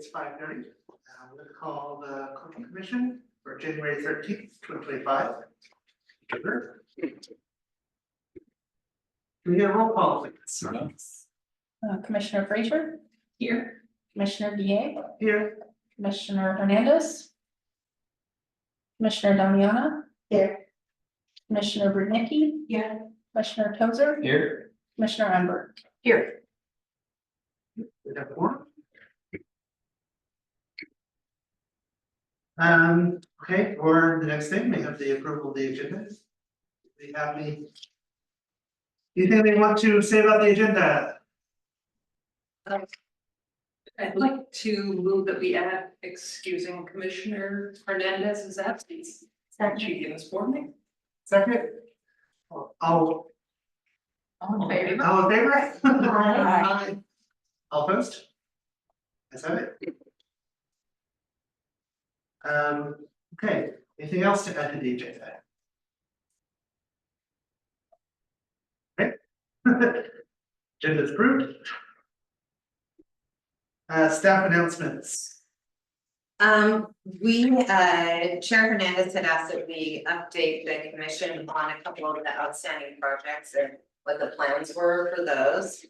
It's 5:30. I'm going to call the Cultural Commission for January 13th, 2025. Can we get a roll call, please? Yes. Commissioner Frazier? Here. Commissioner DA? Here. Commissioner Hernandez? Commissioner Damiana? Here. Commissioner Brudnicki? Here. Commissioner Tozer? Here. Commissioner Ember? Here. We have one. Okay, for the next thing, we have the approval of the agenda. We have anything they want to say about the agenda? I'd like to move that we add excusing Commissioner Hernandez's absence. She gives for me. Second? All All in favor? in favor? Aye. All opposed? Let's have it. Okay, anything else to add to the agenda? Okay. Agenda's approved. Staff announcements. Chair Hernandez had asked that we update the commission on a couple of the outstanding projects and what the plans were for those.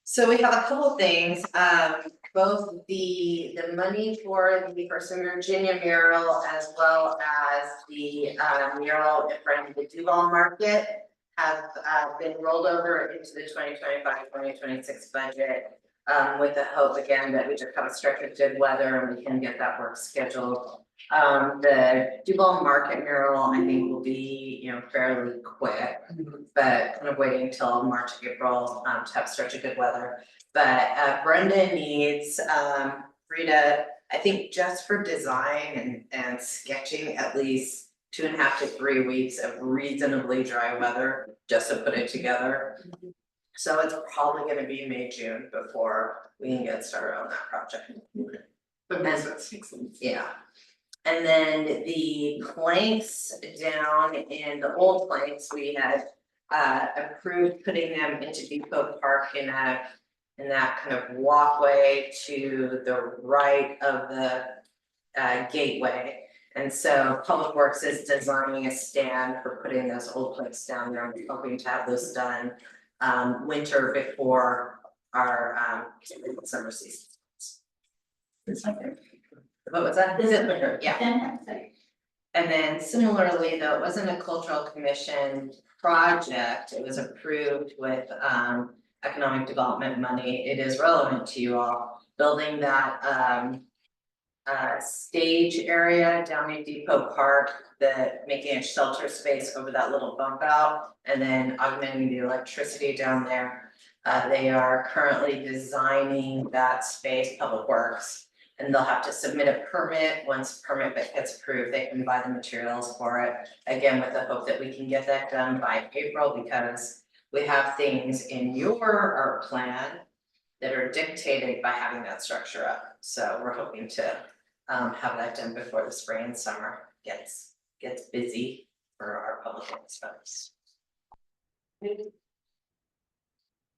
So we have a couple things, both the money for the First and Virginia mural as well as the mural in front of the Duvall Market have been rolled over into the 2025-2026 budget. With the hope again that we just have a stretch of good weather and we can get that work scheduled. The Duvall Market mural, I think, will be, fairly quick, but kind of waiting until March, April, to have a stretch of good weather. But Brenda needs Rita, I think, just for design and sketching, at least 2.5 to 3 weeks of reasonably dry weather just to put it together. So it's probably gonna be May, June before we can get started on that project. That makes sense. Yeah. And then the planks down in the old planks, we had approved putting them into Depot Park in that kind of walkway to the right of the gateway. And so Public Works is designing a stand for putting those old planks down there. I'm hoping to have those done winter before our summer season. What was that? Is it winter? Yeah. And then similarly, though, it wasn't a cultural commission project, it was approved with economic development money. It is relevant to you all, building that stage area down in Depot Park, making a shelter space over that little bump out, and then augmenting the electricity down there. They are currently designing that space, Public Works, and they'll have to submit a permit. Once permit gets approved, they can buy the materials for it. Again, with the hope that we can get that done by April, because we have things in your art plan that are dictated by having that structure up. So we're hoping to have that done before the spring and summer gets busy for our public works folks.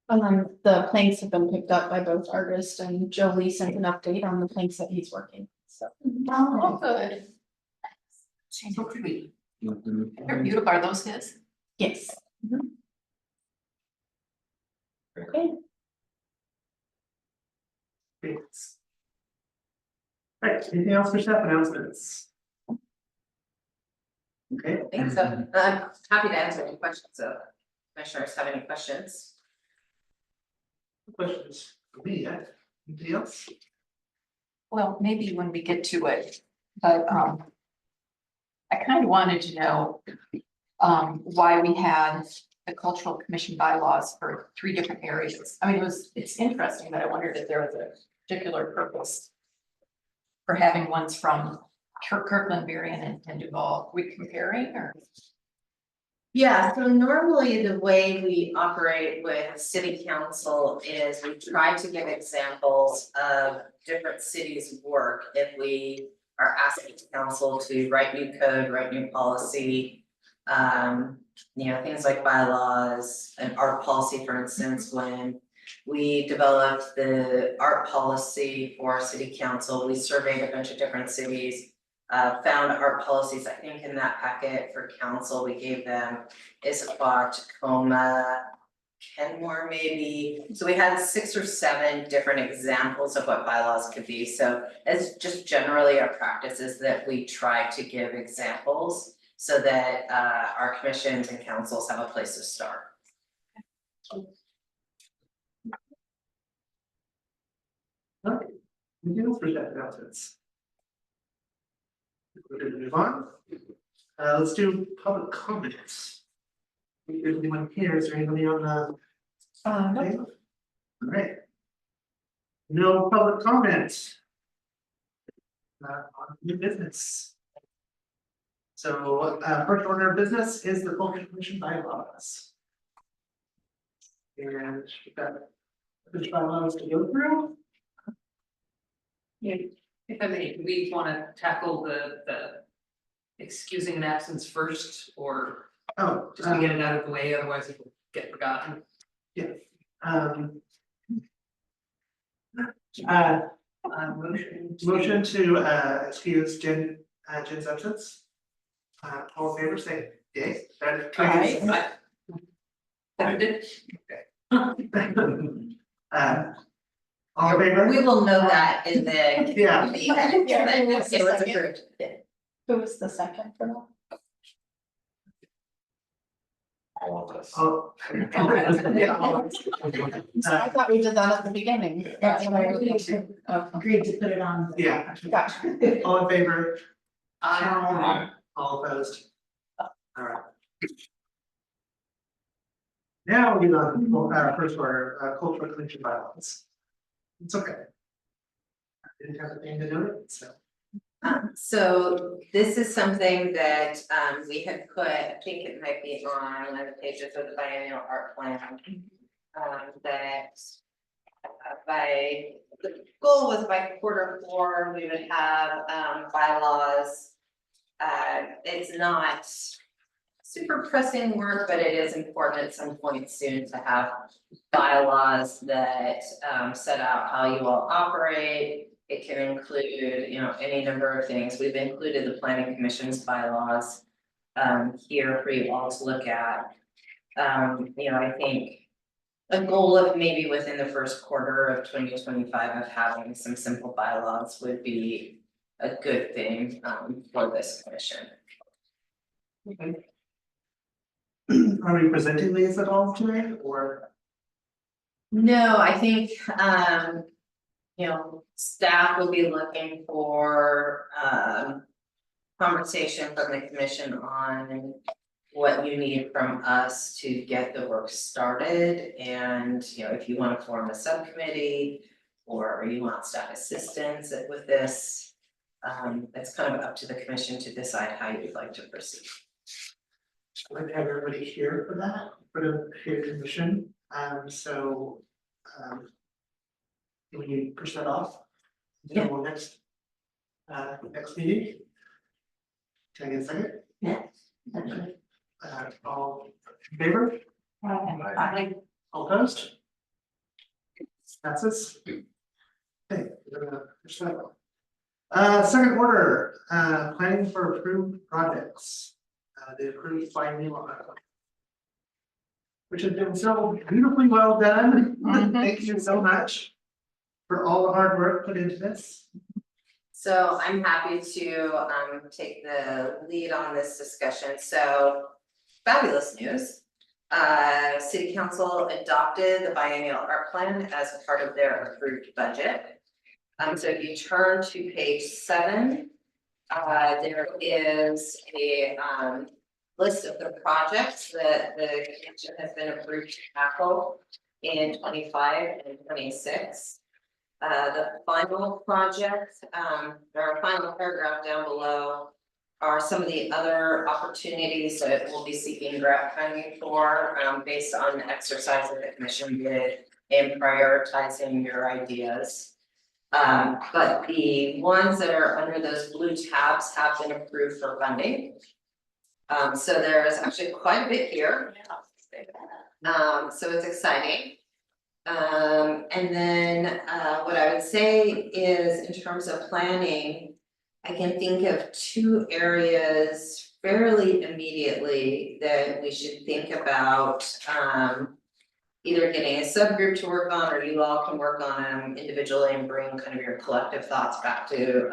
The planks have been picked up by both artists, and Jolie sent an update on the planks that he's working, so. Oh, good. So pretty. They're beautiful. Are those his? Yes. Okay. Thanks. All right, anything else for staff announcements? Okay. I think so. I'm happy to answer any questions, so commissioners have any questions? Questions for me yet? Anything else? Well, maybe when we get to it, but I kind of wanted to know why we had the cultural commission bylaws for 3 different areas. I mean, it's interesting, but I wondered if there was a particular purpose for having ones from Kirkland, Berrien, and Duvall. Are we comparing or? Yeah, so normally the way we operate with city council is we try to give examples of different cities' work if we are asking council to write new code, write new policy. Things like bylaws and art policy, for instance, when We developed the art policy for our city council. We surveyed a bunch of different cities. Found art policies, I think in that packet for council, we gave them Issaquah, Tacoma, Kenmore maybe. So we had 6 or 7 different examples of what bylaws could be. So it's just generally our practice is that we try to give examples so that our commissions and councils have a place to start. Okay, anything else for staff announcements? We're gonna move on. Let's do public comments. If there's anyone here, is there anybody on the? Nope. All right. No public comment. On new business. So, first order of business is the culture commission bylaws. And we've got which bylaws to go through. If I may, do we wanna tackle the excusing an absence first, or Oh, just to get it out of the way, otherwise it will get forgotten? Motion to excuse Jen's absence. All in favor, say yay. Aye. Seconded? All in favor? We will know that in the. Yeah. Yeah. So it's approved. Who was the second for that? Oh. I thought we did that at the beginning. That's why I was- Okay. Agreed to put it on. Yeah, Gotcha. all in favor, Aye. all opposed? Alright. Now we get on to first order, cultural commission bylaws. It's okay. I didn't have a thing to do it, so. So this is something that we had put, I think it might be on one of the pages of the biennial art plan. That by, the goal was by Q4, we would have bylaws. It's not super pressing work, but it is important at some point soon to have bylaws that set out how you all operate. It can include, any number of things. We've included the planning commission's bylaws here for you all to look at. I think a goal of maybe within the first quarter of 2025 of having some simple bylaws would be a good thing for this commission. Are we presenting these at all tonight, or? No, I think, staff will be looking for, conversation from the commission on what you need from us to get the work started, and, if you wanna form a subcommittee, or you want staff assistance with this, it's kind of up to the commission to decide how you'd like to proceed. I'd like to have everybody here for that, for the peer commission, so. Can we push that off? Until next. Next meeting? Can I get a second? Yeah. All in favor? All opposed? Passes. Okay, we're gonna push that off. Second order, planning for approved projects. The approved biennial article. Which has been so beautifully well done. Thank you so much for all the hard work put into this. So I'm happy to take the lead on this discussion, so fabulous news. City Council adopted the biennial art plan as a part of their approved budget. So if you turn to page 7, there is a list of the projects that the commission has been approved to tackle in 25 and 26. The final project, or final paragraph down below are some of the other opportunities that we'll be seeking grant funding for, based on the exercise that the commission did in prioritizing your ideas. But the ones that are under those blue tabs have been approved for funding. So there is actually quite a bit here. So it's exciting. And then, what I would say is in terms of planning, I can think of 2 areas fairly immediately that we should think about, either getting a subgroup to work on, or you all can work on them individually and bring kind of your collective thoughts back to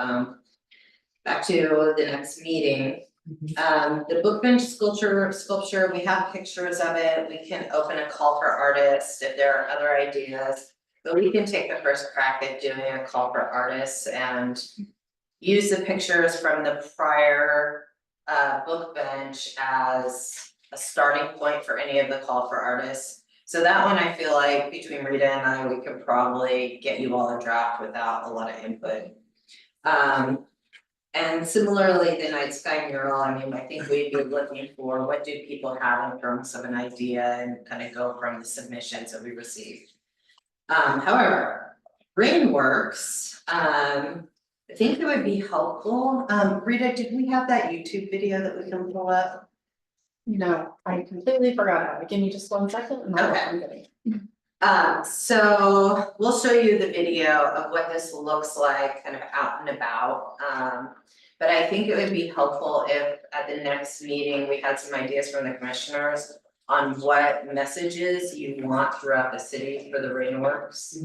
the next meeting. The book bench sculpture, we have pictures of it, we can open a call for artists if there are other ideas. But we can take the first crack at doing a call for artists and use the pictures from the prior book bench as a starting point for any of the call for artists. So that one, I feel like between Rita and I, we could probably get you all a draft without a lot of input. And similarly, the night sky mural, I mean, I think we'd be looking for what do people have in terms of an idea and kind of go from the submissions that we received. However, Rainworks, I think it would be helpful. Rita, did we have that YouTube video that we can pull up? No, I completely forgot about it. Give me just 1 second and I'll Okay. I'm getting it. So we'll show you the video of what this looks like kind of out and about. But I think it would be helpful if at the next meeting, we had some ideas from the commissioners on what messages you want throughout the city for the Rainworks.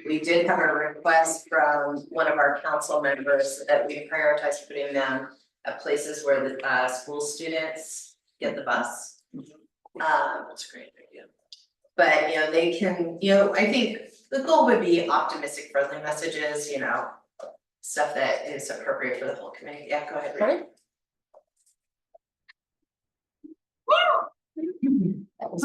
We did have a request from one of our council members that we prioritize putting them at places where the school students get the bus. That's a great idea. But, you know, they can, you know, I think the goal would be optimistic, friendly messages, you know, stuff that is appropriate for the whole community. Yeah, go ahead, Rita. Ready? That was-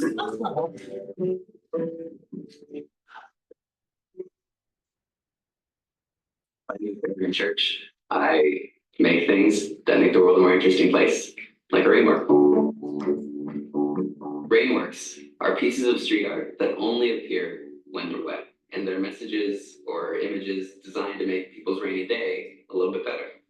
My new favorite in church. I make things that make the world a more interesting place, like a rainwork. Rainworks are pieces of street art that only appear when we're wet, and they're messages or images designed to make people's rainy day a little bit better.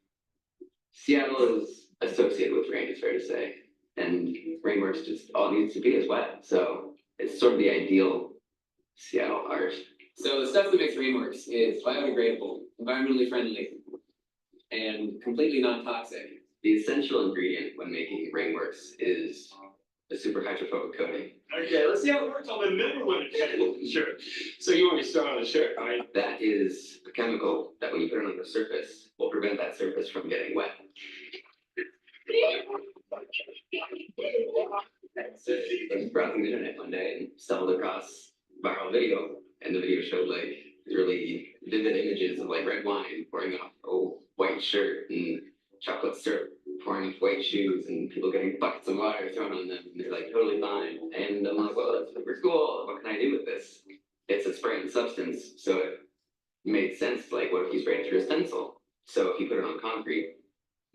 Seattle is associated with rain, it's fair to say, and Rainworks just all it needs to be is wet, so it's sort of the ideal Seattle art. So the stuff that makes Rainworks is biodegradable, environmentally friendly, and completely non-toxic. The essential ingredient when making Rainworks is a super hydrophobic coating. Okay, let's see how it works on the middle one. Sure. So you want me to start on the shirt, right? That is a chemical that when you put it on the surface, will prevent that surface from getting wet. I was browsing the internet one day and stumbled across a viral video, and the video showed like really vivid images of like red wine pouring off a white shirt and chocolate syrup pouring off white shoes and people getting buckets of water thrown on them, and they're like totally fine. And I'm like, well, that's super cool. What can I do with this? It's a spraying substance, so it made sense. Like, what if you spray it through a stencil? So if you put it on concrete,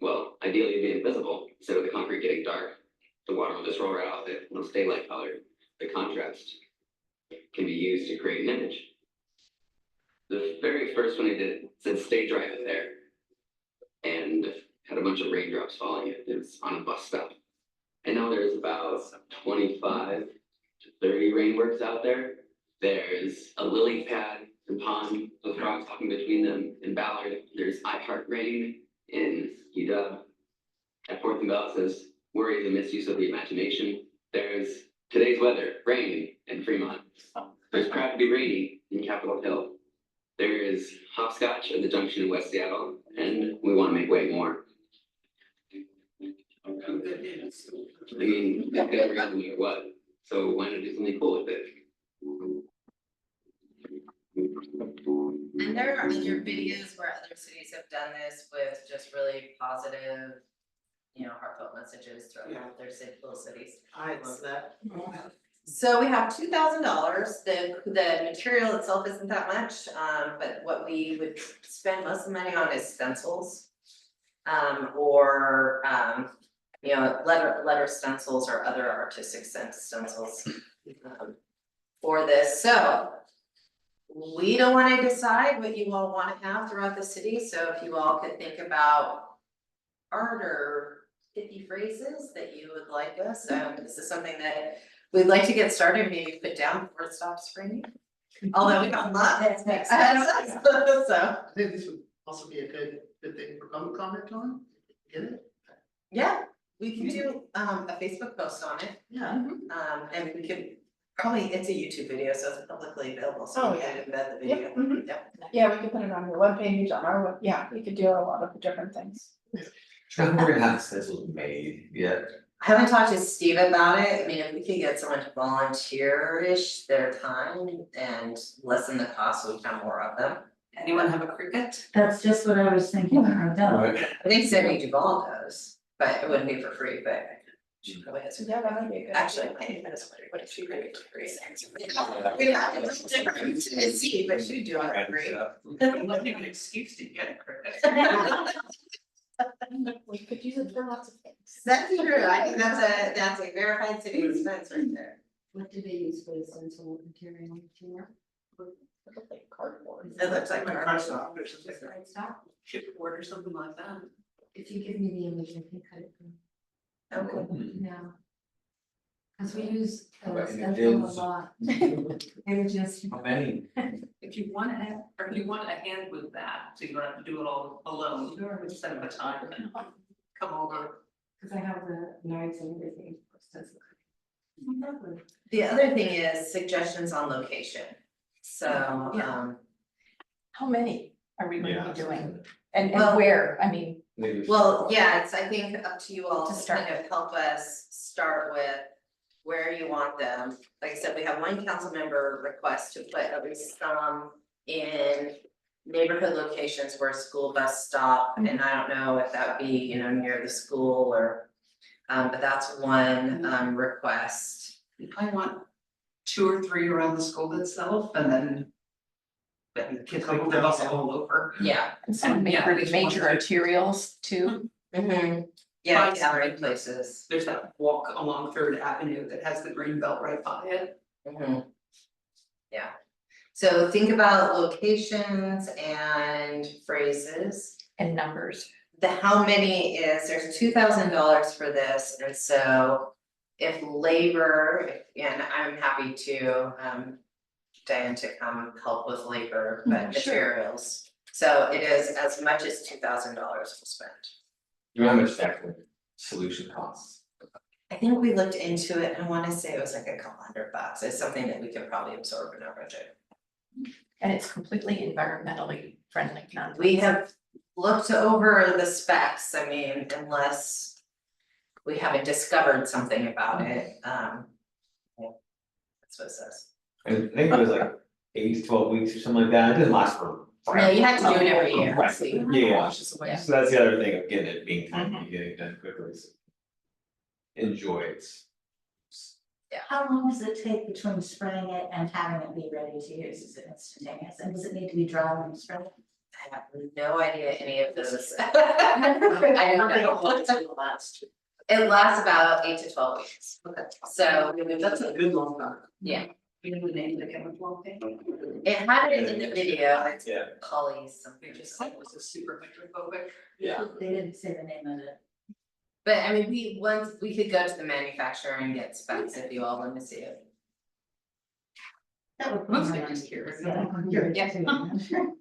well, ideally it'd be invisible. Instead of the concrete getting dark, the water will just roll right off it. It'll stay light colored. The contrast can be used to create an image. The very first one I did said "Stay dry out there," and had a bunch of raindrops falling. It was on a bus stop. And now there's about 25 to 30 Rainworks out there. There's a lily pad and pond with frogs talking between them in Ballard. There's I Heart Rain in UW. At Fourth and Bell says worry the misuse of the imagination. There's Today's Weather, rain in Fremont. There's Proud to be Rainy in Capitol Hill. There is Hopscotch at the Junction in West Seattle, and we want to make way more. I mean, that's gonna really no matter what, so why not do something cool with it? And there are other videos where other cities have done this with just really positive, you know, heartfelt messages throughout their little cities. I love that. So we have $2,000. The material itself isn't that much, but what we would spend most of the money on is stencils. Or you know, letter stencils or other artistic stencils for this. So we don't want to decide what you all want to have throughout the city. So if you all could think about art or pithy phrases that you would like us, this is something that we'd like to get started, maybe put down before it stops raining. Although we got lots ahead of us, so, I think this would also be a good thing for public comment on, get it? yeah, we can do a Facebook post on it. Yeah. And we could, probably, it's a YouTube video, so it's publicly available, so we Oh, can embed the Yep, video. mhm. Yep. Yeah, we could put it on your webpage, on our, yeah, we could do a lot of different things. We're gonna have stencils made, yeah. I haven't talked to Steve about it, I mean, if we could get someone to volunteer-ish their time and lessen the cost, we can more of them. Anyone have a cricket? That's just what I was thinking, I don't. Right. I think Cindy Duvall does, but it wouldn't be for free, but she probably has. Yeah, that might be a good. Actually, I might even what if she could be free? We have a little different to see, but she'd do it for free. What an excuse to get a cricket. We could use it for lots of things. That's true, I think that's a verified city expense right there. What do they use for the stencil material for? Like cardboard. It looks like Like cardboard. cardstock or something. Right, stop. Chipboard or something like that. If you give me the image, I can cut it from. Okay. Yeah. Cause we use How about stencil a images? lot. Images. How many? If you want to have, or if you want a hand with that, so you don't have to do it all alone, set up a time and come over. Cause I have the knives and everything for stencil. Lovely. The other thing is suggestions on location. So, Yeah. How many are we gonna be doing? And Well- where, I mean, Maybe. well, yeah, it's, I think, up to you all To to start kind of help us start with where you want them. Like I said, we have one council member request to put at least some in neighborhood locations where school bus stop, and I don't know if that would be, you know, near the school or, but that's one, request. You probably want 2 or 3 around the school itself and then. Then kids go to bus all over. Yeah. and some Yeah, major, it's major one- arterials too. Yeah, Right. gathering places. There's that walk along Third Avenue that has the green belt right by it. Yeah, so think about locations and phrases. And numbers. The how many is, there's $2,000 for this, and so if labor, and I'm happy to, Diane to come help with labor, but Sure. materials. So it is as much as $2,000 we'll spend. You know how much that solution costs? I think we looked into it, and I wanna say it was like a couple $100, it's something that we could probably absorb in our budget. And it's completely environmentally friendly, not. We have looked over the specs, I mean, unless we haven't discovered something about it, yeah. That's what it says. And I think it was like 8 to 12 weeks or something like that, it didn't last for. No, you have to do it every year, Right. so Yeah, you- so that's the other thing of getting it being timely, getting it done quickly. So enjoy it. How long does it take between spraying it and having it be ready to use? Is it instantaneous? And does it need to be dry when you spray it? I have no idea any of this. I don't know. It lasts about 8 to 12 weeks. Okay. So, That's a good long time. yeah, You know the name of the chemical thing? it had it in the video, it's Yeah. Polly's They something. just said it was a super hydrophobic. Yeah. They didn't say the name of it. But I mean, we could go to the manufacturer and get specs if you all want to see it. That would be Mostly nice. just curious. Yeah, I'm curious Yeah. too.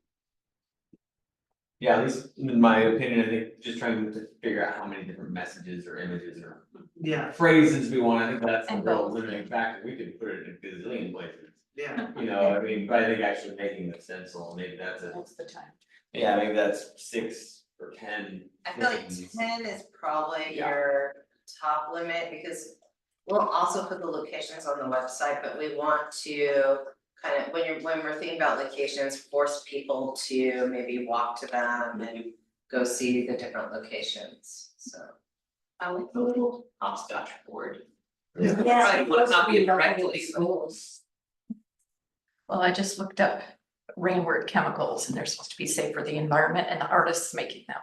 Yeah, at least in my opinion, I think just trying to figure out how many different messages or images or Yeah, phrases we want, I think that's the And real both. limiting factor, we could put it in a gazillion places. yeah. You know, I mean, but I think actually making the stencil, maybe that's a, That's the time. yeah, maybe that's 6 or 10. I feel like things. 10 is probably Yeah. your top limit, because we'll also put the locations on the website, but we want to kind of, when we're thinking about locations, force people to maybe walk to them and go see the different locations, so. I like the little hopscotch board. Yeah. Probably wanna copy it directly. Schools. Well, I just looked up rainward chemicals and they're supposed to be safe for the environment and the artists making them.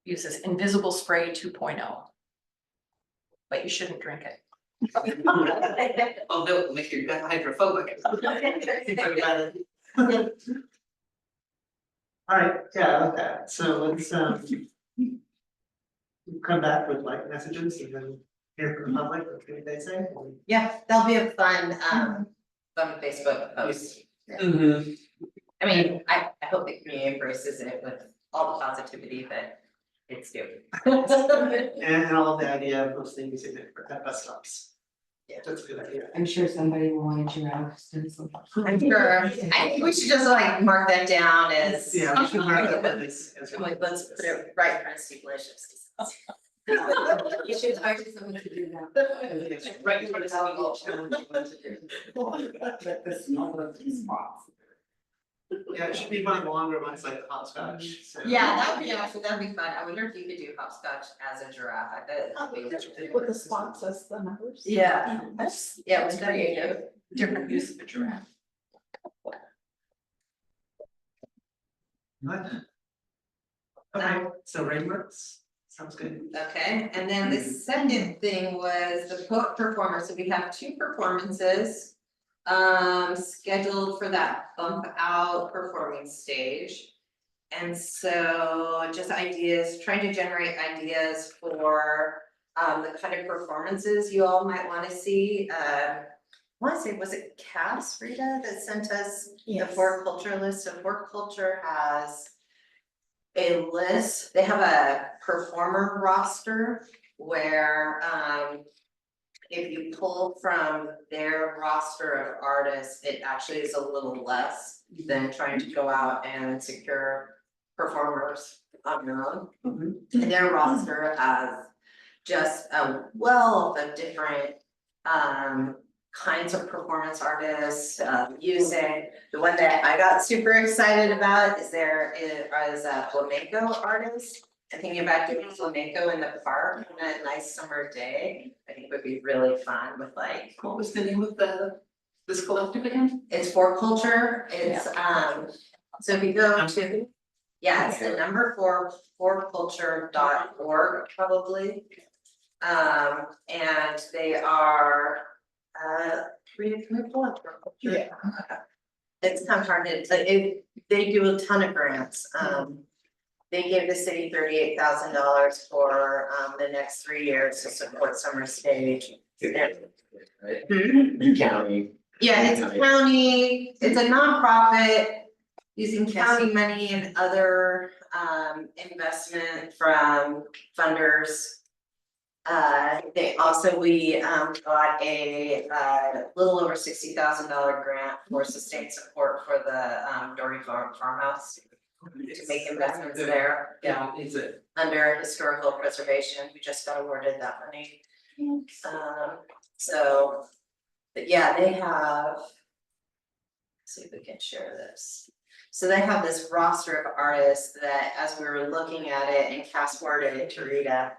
Uses invisible spray 2.0. But you shouldn't drink it. Although it'll make your gut hydrophobic. Alright, yeah, I like that, so let's come back with like messages and then hear from the public, what do they say? Yeah, that'll be a fun Facebook post. Mhm. I mean, I hope the community embraces it with all the positivity that it's due. And all of the idea of posting using it at bus stops. Yeah. That's a good idea. I'm sure somebody will want to giraffe stencil. I'm sure, I think we should just like mark that down as. Yeah, we should mark that as I'm like, let's put it right in front of Steve Delicious. You should hire someone to do that. Right, but it's all. But the small ones is spots. Yeah, it should be one of the longer ones like the hopscotch, so. Yeah, that would be actually, that'd be fun. I wonder if you could do hopscotch as a giraffe. I bet. it'd be- With the spots as the numbers. Yeah, yeah, it's creative. Different use of a giraffe. What? Okay, so Rainworks, sounds good. Okay, and then the second thing was the performer, so we have 2 performances. Scheduled for that bump out performing stage. And so just ideas, trying to generate ideas for the kind of performances you all might wanna see. I wanna say, was it Cass, Rita, that sent us the Yes. 4 culture list? So 4 culture has a list, they have a performer roster where if you pull from their roster of artists, it actually is a little less than trying to go out and secure performers on your own. Their roster has just a wealth of different kinds of performance artists, music. The one that I got super excited about is a flamenco artist. And thinking about doing flamenco in the park on a nice summer day, I think would be really fun with like, What was the name of this collective again? it's 4 culture, it's so if you go to. Yeah, it's the number 4culture.org probably. And they are, can we pull up 4culture? Yeah. It's kind of hard to, they do a ton of grants, they gave the city $38,000 for the next 3 years to support summer stage. County. Yeah, it's county, it's a nonprofit using county money and other investment from funders. They also, we got a little over $60,000 grant for sustained support for the Dory farmhouse. To make investments there, yeah, Is it? under historical preservation, we just got awarded that money. So, but yeah, they have. Let's see if we can share this. So they have this roster of artists that, as we were looking at it, and Cass forwarded it to Rita.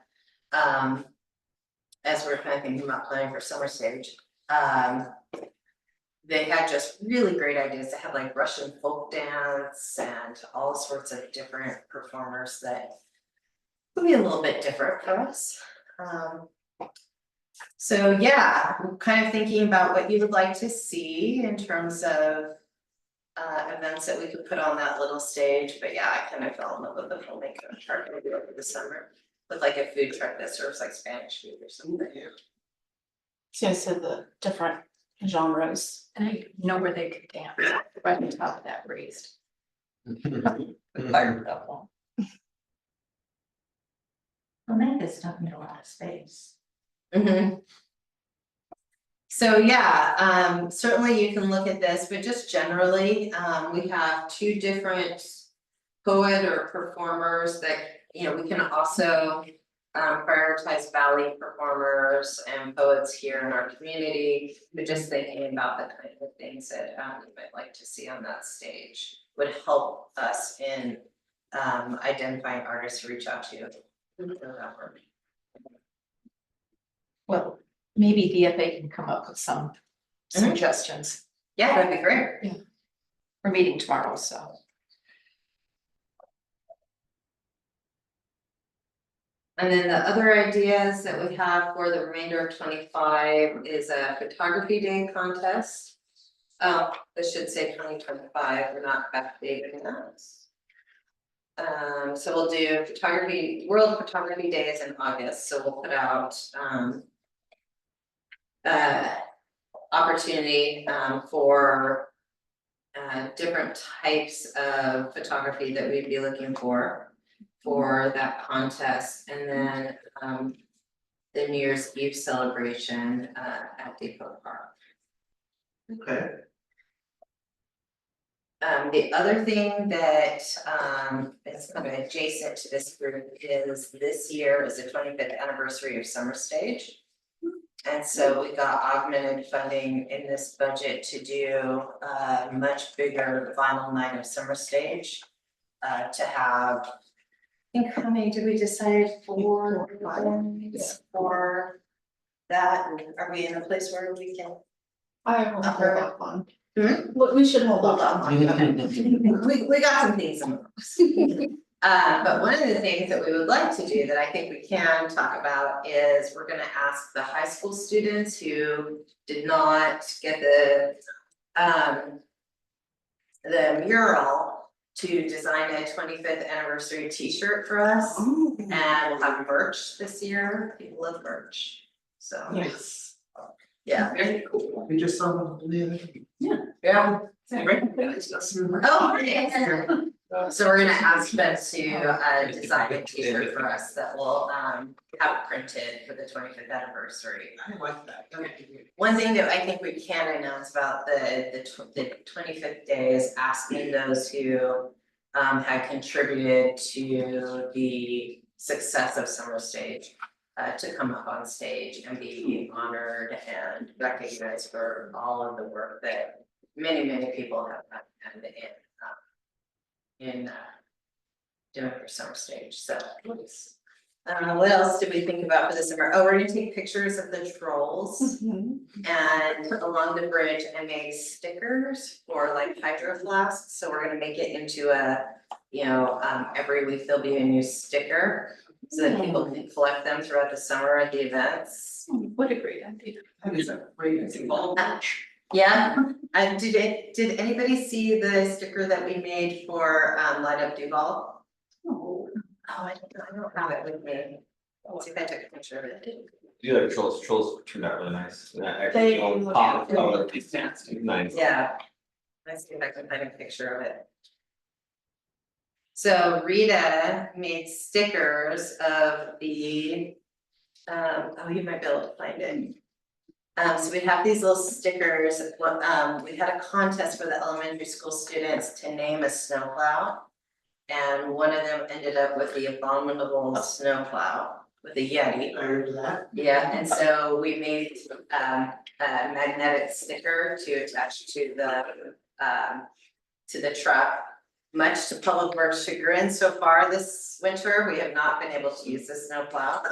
As we were kind of thinking about planning for summer stage, they had just really great ideas. They had like Russian folk dance and all sorts of different performers that would be a little bit different for us. So yeah, I'm kind of thinking about what you would like to see in terms of events that we could put on that little stage, but yeah, I kind of fell in love with the filmmaker part maybe over the summer. With like a food truck that serves like Spanish food or something. So I said the different genres. And I know where they could dance, right on top of that raised. Fire up one. Flamenco's don't need a lot of space. So yeah, certainly you can look at this, but just generally, we have 2 different poet or performers that, you know, we can also prioritize valley performers and poets here in our community, but just thinking about the kind of things that you might like to see on that stage would help us in identifying artists to reach out to. Well, maybe VFA can come up with some suggestions. Yeah, that'd be great. We're meeting tomorrow, so. And then the other ideas that we have for the remainder of 25 is a photography day contest. Oh, this should say 2025, we're not backdating that. So we'll do World Photography Day is in August, so we'll put out opportunity for different types of photography that we'd be looking for that contest, and then the New Year's Eve celebration at Depot Park. Okay, The other thing that is kind of adjacent to this group is this year is the 25th anniversary of Summer Stage. And so we got augmented funding in this budget to do a much bigger final night of Summer Stage. To have, I think, how many did we decide for that? Are we in a place where we can? I will hold off on. Hmm? We should hold off on. We got some things in the works. But one of the things that we would like to do that I think we can talk about is we're gonna ask the high school students who did not get the mural to design a 25th anniversary t-shirt for us. And we'll have merch this year. People love merch, so. Yes. Yeah. Very cool. we just saw them the other day. Yeah. Recognize us. Oh, yeah. So we're gonna ask them to design a t-shirt for us that will have it printed for the 25th anniversary. I like that. That would be good. One thing that I think we can announce about the 25th day is asking those who had contributed to the success of Summer Stage to come up on stage and be honored and recognized for all of the work that many people have done in doing for Summer Stage. So what else did we think about for the summer? Oh, we're gonna take pictures of the trolls. And along the bridge I made stickers for like hydro flasks, so we're gonna make it into a, you know, every week there'll be a new sticker. So that people can collect them throughout the summer at the events. What a great idea. That is a great example. Yeah, did anybody see the sticker that we made for Light Up Duvall? Oh, I don't have it with me. Let's see if I took a picture of it. Do like trolls turned out really nice. And that They actually, you know, look pop, good. oh, it's fantastic, nice. Yeah. Let's see if I can find a picture of it. So Rita made stickers of the, oh, you might be able to find it. So we have these little stickers, we had a contest for the elementary school students to name a snowplow. And one of them ended up with the abominable snowplow with a Yeti. I heard that. Yeah, and so we made a magnetic sticker to attach to the truck. Much to Public Works' chagrin so far this winter, we have not been able to use the snowplow.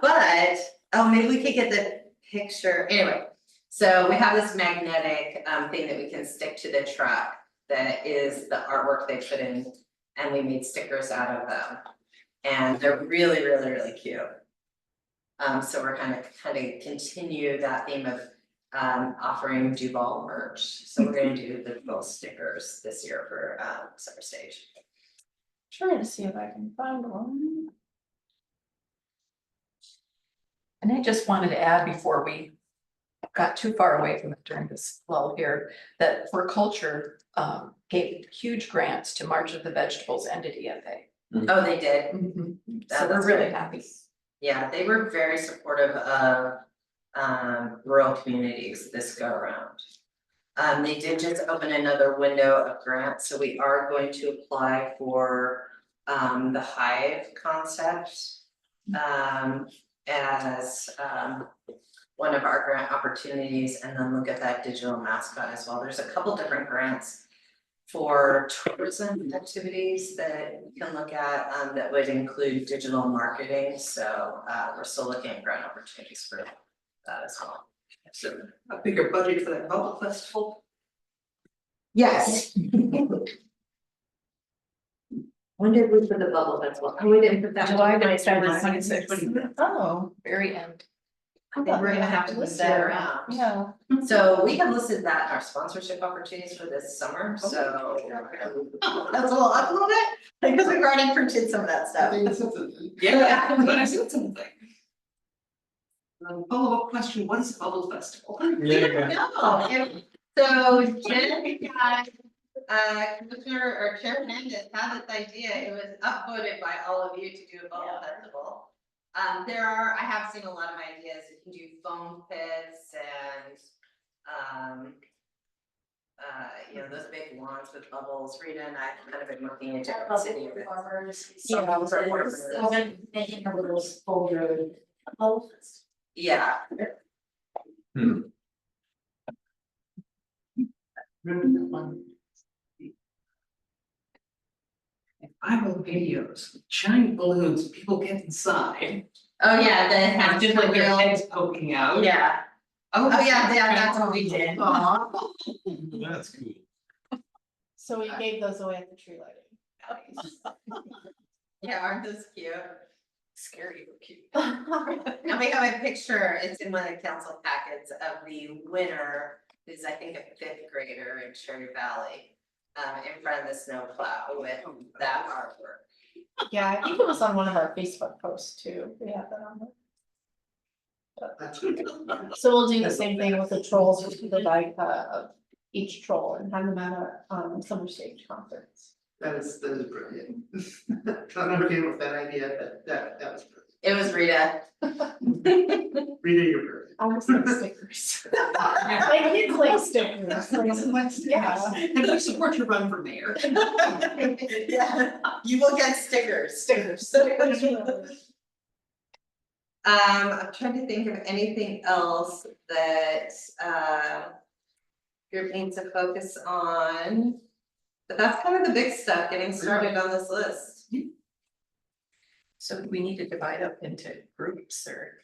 But, oh, maybe we could get the picture, anyway. So we have this magnetic thing that we can stick to the truck that is the artwork they put in, and we made stickers out of them. And they're really cute. So we're kind of continue that theme of offering Duvall merch. So we're gonna do the Duvall stickers this year for Summer Stage. Trying to see if I can find one. And I just wanted to add before we got too far away from it during this lull here, that For Culture gave huge grants to March of the Vegetables and to DFA. Oh, they did. So we're That's really great. happy. Yeah, they were very supportive of rural communities this go around. They did just open another window of grants, so we are going to apply for the Hive concept as one of our grant opportunities, and then look at that digital mascot as well. There's a couple different grants for tourism activities that you can look at that would include digital marketing, so we're still looking at grant opportunities for that as well. so a bigger budget for that public festival. Yes. When did we put the bubble festival? Oh, we didn't put that. July one. 26th. Oh. Very end. I think we're gonna have to list that around. Yeah. So we have listed that in our sponsorship opportunities for this summer, so. That's a little bit, because we've already printed some of that I stuff. think it's something. Yeah, but I said something. Follow-up question, what is Bubble Festival? No, so Jen had, Commissioner or Chair Hernandez had this idea, it was upvoted by all of you to do a bubble festival. I have seen a lot of ideas, you can do foam pits and, those big lawns with bubbles. Rita and I have kind of been working in different city events. Farmers. Yeah, So then making a little folder. Yeah, Viral videos, giant balloons, people get inside. oh yeah, the And just like their real- heads poking out. yeah, Oh, yeah, that's what we did. That's cool. So we gave those away at the tree lighting. Yeah, aren't those cute? Scary but cute. And we have a picture, it's in one of the council packets of the winner, who's I think a fifth grader in Cherry Valley. In front of the snowplow with that artwork. Yeah, I think it was on one of our Facebook posts too, we have that on there. That's good. So we'll do the same thing with the trolls, which we like, each troll and have them at a, summer stage conference. That is brilliant. I never came up with that idea, but that was brilliant. It was Rita. Rita, you're brilliant. I was like stickers. My kids like stickers. Yeah. And we support your run for mayor. Yeah, you will get stickers. Stickers. I'm trying to think of anything else that group needs to focus on. But that's kind of the big stuff, getting started on this list. So we need to divide up into groups or.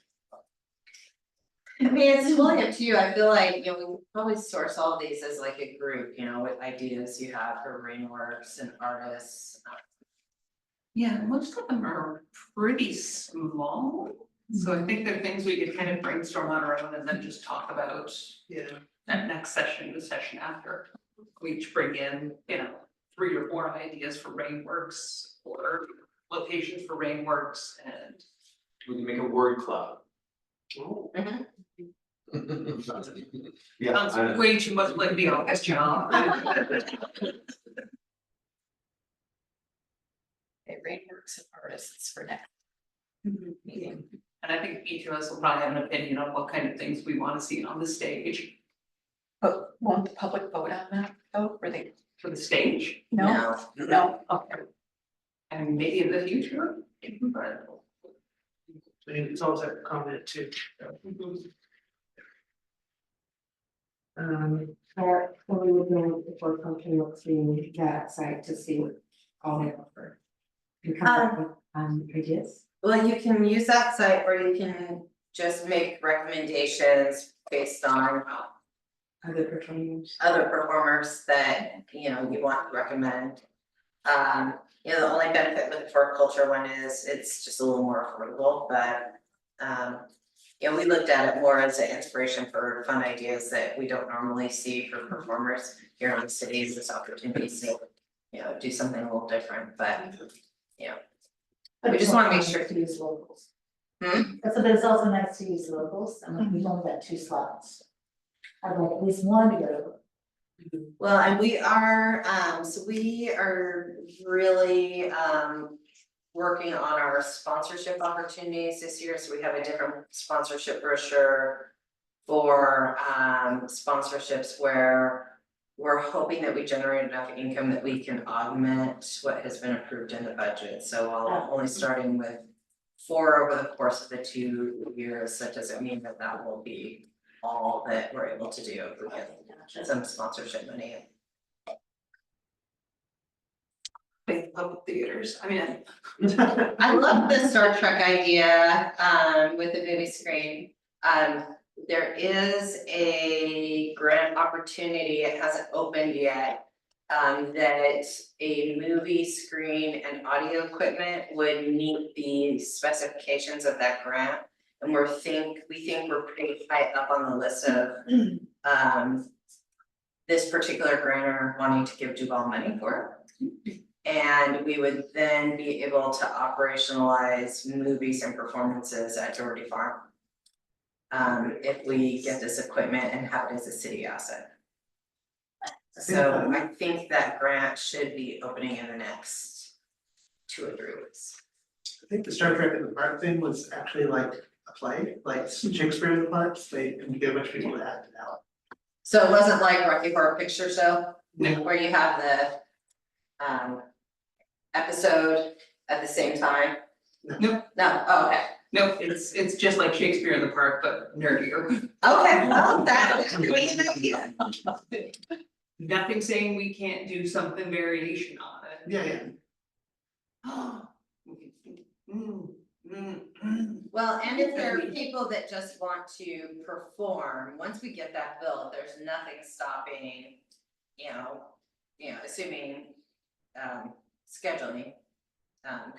I mean, it's totally up to you. I feel like, we can probably source all of these as like a group, with ideas you have for rainworks and artists. Yeah, most of them are pretty small, so I think they're things we could kind of brainstorm on our own and then just talk about. Yeah. At next session, the session after. We each bring in, 3 or 4 ideas for rainworks or locations for rainworks and. We can make a word cloud. Oh. Yeah, I Sounds know. way too much like the office job. Okay, rainworks and artists for next meeting. And I think each of us will probably have an opinion on what kind of things we wanna see on the stage, But won't the public vote on that, though, or they, for the stage, no, okay. and maybe in the future. But I mean, it's always a comment too. Or we would know if we're comfortable to that site to see what all they offer. And come up with ideas. Well, you can use that site or you can just make recommendations based on Other performers. other performers that, you want to recommend. The only benefit with the floriculture one is it's just a little more affordable, but we looked at it more as an inspiration for fun ideas that we don't normally see for performers here in the cities, this opportunity to, do something a little different, but we just wanna make sure. To use locals. Hmm? But it's also nice to use locals, and we've only got 2 slots. I'd like at least one to go. Well, and we are really working on our sponsorship opportunities this year, so we have a different sponsorship brochure for sponsorships where we're hoping that we generate enough income that we can augment what has been approved in the budget. So while only starting with 4 over the course of the 2 years, that doesn't mean that that will be all that we're able to do if we get some sponsorship money. big public theaters, I mean. I love the Star Trek idea with the movie screen. There is a grant opportunity, it hasn't opened yet. That a movie screen and audio equipment would meet the specifications of that grant. And we think we're pretty high up on the list of this particular grantor wanting to give Duvall money for it. And we would then be able to operationalize movies and performances at Doherty Farm. if we get this equipment and have it as a city asset. So I think that grant should be opening in the next 2 or 3 weeks. I think the Star Trek in the Park thing was actually like a play, like Shakespeare in the Parks, they can get a bunch of people to act it out. So it wasn't like Rocky Horror Picture Show, No. where you have the episode at the same time? Nope. No, oh, okay. Nope, it's just like Shakespeare in the Park, but nerdier. Okay, well, that's a great idea. Nothing saying we can't do something variation on it. Yeah. Well, and if there are people that just want to perform, once we get that bill, there's nothing stopping, assuming scheduling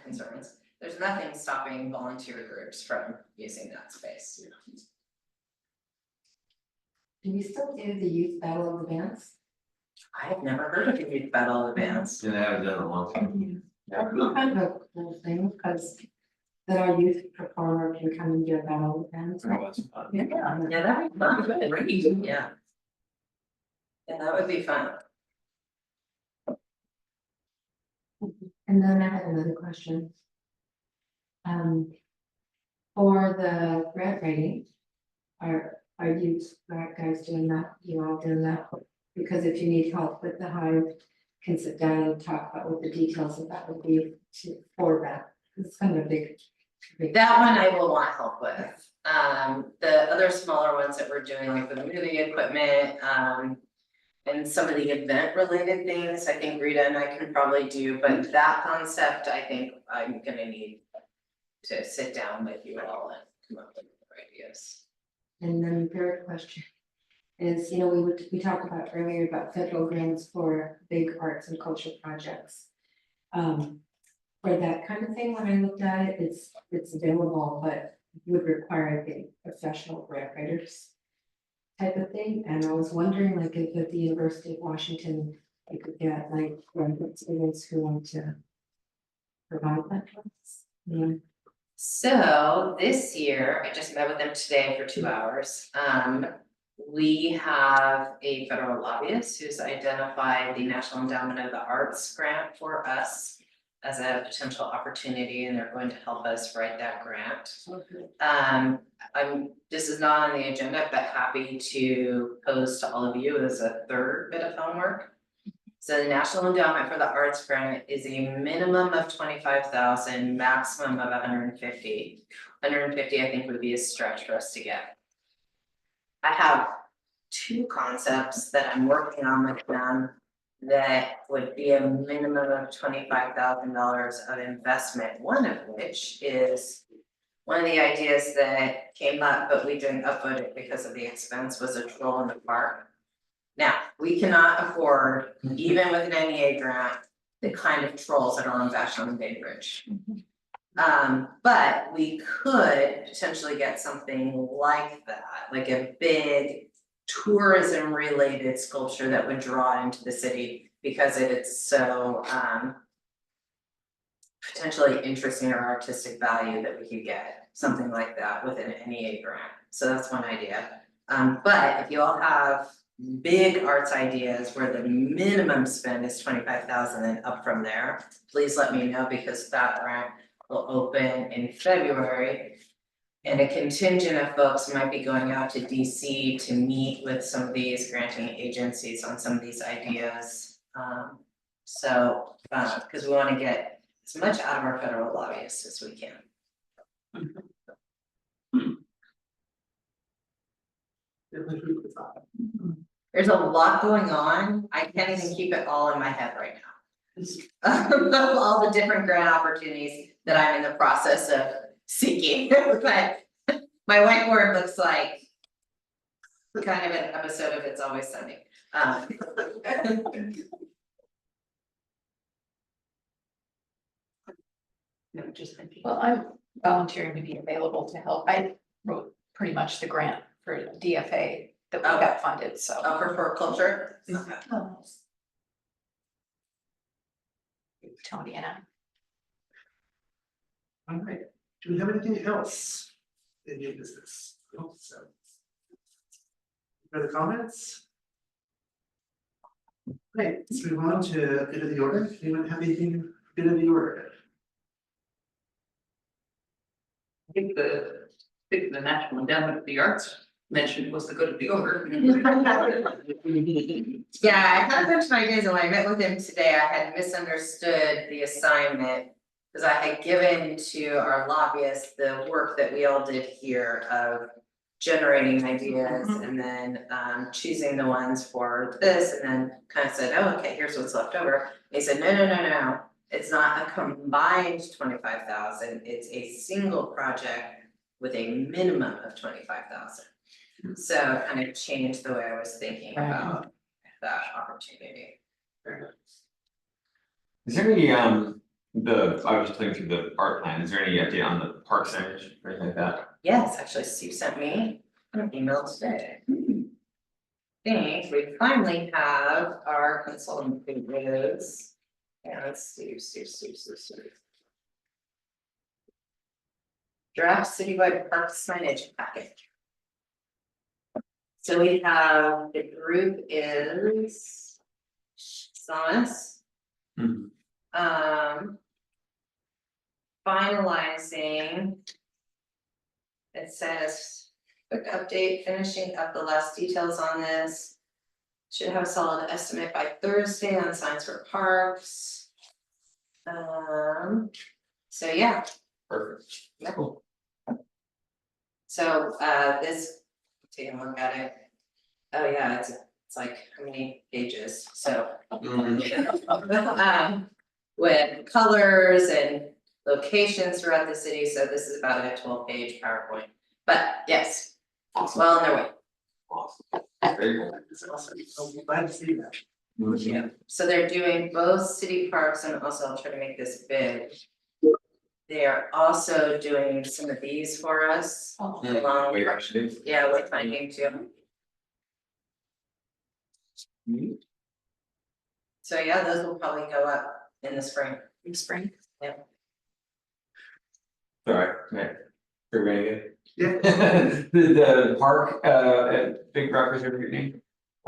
concerns, there's nothing stopping volunteer groups from using that space. Do we still do the youth battle of the bands? I have never heard of the youth battle of the bands. And I haven't done it in a long time. That'd be kind of a cool thing, because that our youth performer can come and do a battle of bands. That was fun. Yeah, that'd be fun. Yeah. Yeah, that would be fun. And then I had another question. For the grant writing, are you guys doing that? You all doing that? Because if you need help with the hive, can sit down and talk about what the details of that would be for that. It's kind of a big. That one I will want help with. The other smaller ones that we're doing, like the movie equipment, and some of the event related things, I think Rita and I can probably do, but that concept, I think I'm gonna need to sit down with you all and come up with more ideas. And then the third question is, we talked about earlier about federal grants for big arts and culture projects. For that kind of thing, when I looked at it, it's available, but would require, I think, professional grant writers type of thing. And I was wondering, like, if at the University of Washington, you could get like graduate students who want to provide that for us. Yeah. So this year, I just met with them today for 2 hours. We have a federal lobbyist who's identified the National Endowment of the Arts grant for us as a potential opportunity, and they're going to help us write that grant. This is not on the agenda, but happy to pose to all of you as a third bit of homework. So the National Endowment for the Arts grant is a minimum of 25,000, maximum of 150. 150, I think, would be a stretch for us to get. I have 2 concepts that I'm working on with them that would be a minimum of $25,000 of investment. One of which is one of the ideas that came up, but we didn't upvote it because of the expense, was a troll in the park. Now, we cannot afford, even with an NEA grant, the kind of trolls that are on Vashon and Bay Bridge. But we could potentially get something like that, like a big tourism related sculpture that would draw into the city because it's so potentially interesting or artistic value that we could get something like that with an NEA grant. So that's one idea. But if you all have big arts ideas where the minimum spend is 25,000 and up from there, please let me know, because that grant will open in February. And a contingent of folks might be going out to DC to meet with some of these granting agencies on some of these ideas. Because we want to get as much out of our federal lobbyists as we can. Definitely food for thought. There's a lot going on. I can't even keep it all in my head right now. All the different grant opportunities that I'm in the process of seeking, but my whiteboard looks like kind of an episode of It's Always Sunny. No, just my Well, I'm volunteering to be available to help. I wrote pretty much the grant for DFA that we got funded, so. For culture. Oh, nice. Tony and I. All right, do we have anything else in new business? So. Further comments? Okay, let's move on to good of the order. Anyone have anything good of the order? I think the National Endowment of the Arts mentioned was the good of the order. Yeah, I had a bunch of ideas, and when I met with him today, I had misunderstood the assignment. Cause I had given to our lobbyists the work that we all did here of generating ideas and then choosing the ones for this, and then kind of said, oh, okay, here's what's left over. And he said, no, it's not a combined 25,000, it's a single project with a minimum of 25,000. So it kind of changed the way I was thinking about that opportunity. Is there any, I was just looking through the art plan, is there any update on the park signage or anything like that? Yes, actually, Steve sent me an email today. Think we finally have our consultant videos. Yeah, let's see. Draft citywide park signage package. So we have, the group is Sauce. Mhm. Finalizing. It says, quick update, finishing up the last details on this. Should have a solid estimate by Thursday on signs for parks. So yeah, Perfect. Yeah. Cool. so this, taking a look at it. Oh yeah, it's like how many pages, so. With colors and locations throughout the city, so this is about a 12-page PowerPoint. But yes, it's well on their way. Awesome. Very cool. It's awesome. I'm glad to see that. Yeah, so they're doing both city parks, and also I'll try to make this big. They are also doing some of these for us. Along, Wait, actually. yeah, with finding too. So yeah, those will probably go up in the spring. In spring. Sorry, right. Everybody good? Yeah. The park, at Big Rock Reserve Union,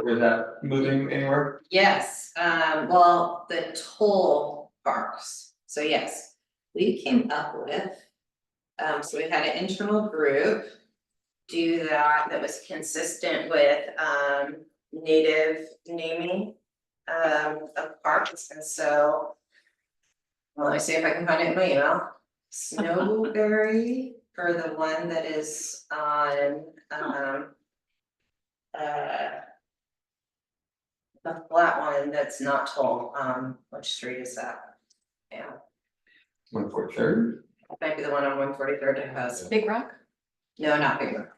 is that moving anywhere? Yes, well, the toll parks, so yes, we came up with. So we had an internal group. Do that was consistent with native naming of parks, and so. Well, let me see if I can find it in my email. Snowberry for the one that is on the flat one that's not toll, which street is that? Yeah, 143rd? might be the one on 143rd has, Big Rock? no, not Big Rock.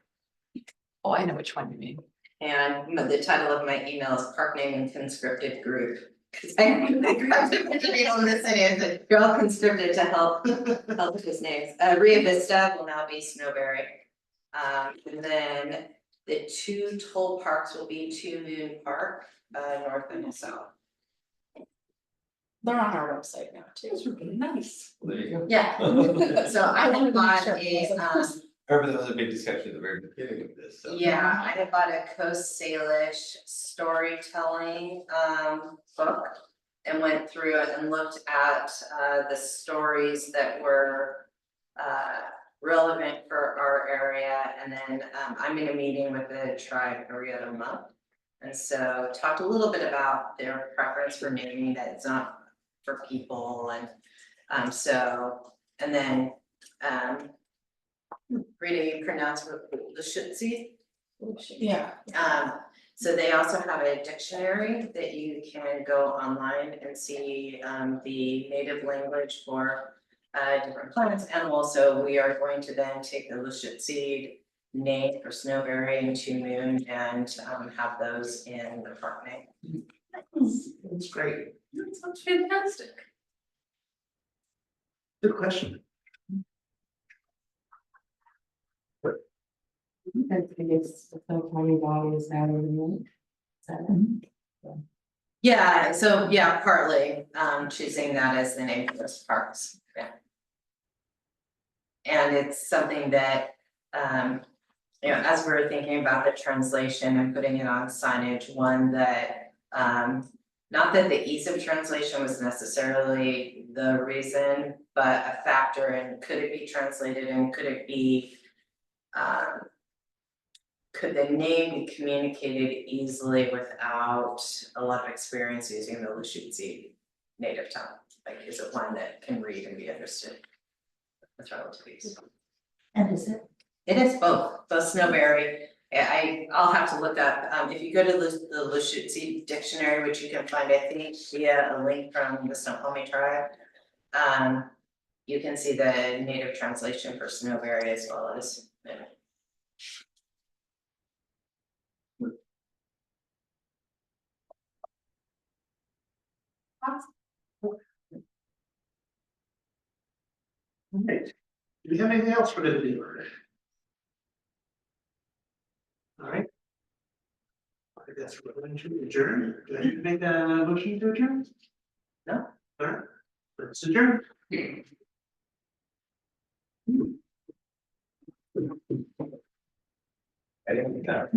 Oh, I know which one you mean. And the title of my email is Park Naming Conscripted Group. Cause I grabbed a bunch of people in the city and said, you're all conscripted to help with his names. Rio Vista will now be Snowberry. And then the two toll parks will be Two Moon Park, north and south. They're on our website now too. Those are really nice. There you go. Yeah, so I had bought a, Remember, there was a big discussion at the very beginning of this, so. yeah, I had bought a Coast Salish storytelling book. And went through it and looked at the stories that were relevant for our area. And then I'm in a meeting with the tribe Ariotoma. And so talked a little bit about their preference for naming, that it's not for people, and so, and then Rita, you pronounce the Shitsi? Yeah. So they also have a dictionary that you can go online and see the native language for different plants, animals. So we are going to then take the Lushitsi name for Snowberry and Two Moon and have those in the park name. That's great. That sounds fantastic. Good question. That's because the Phil County law is that in the. Yeah, so yeah, partly choosing that as the name for those parks, yeah. And it's something that as we were thinking about the translation and putting it on signage, one that, not that the ease of translation was necessarily the reason, but a factor in could it be translated and could it be, could the name be communicated easily without a lot of experience using the Lushootseed native tongue? Like, is it one that can read and be understood? With relative ease. And is it? It is both Snowberry. I'll have to look up, if you go to the Lushootseed dictionary, which you can find, I think, via a link from the Snoqualmie tribe. You can see the native translation for Snowberry as well as. Alright, do we have anything else for the order? Alright. I guess we're going to adjourn. Do I need to make a motion to adjourn? No. Alright, let's adjourn. I didn't think that.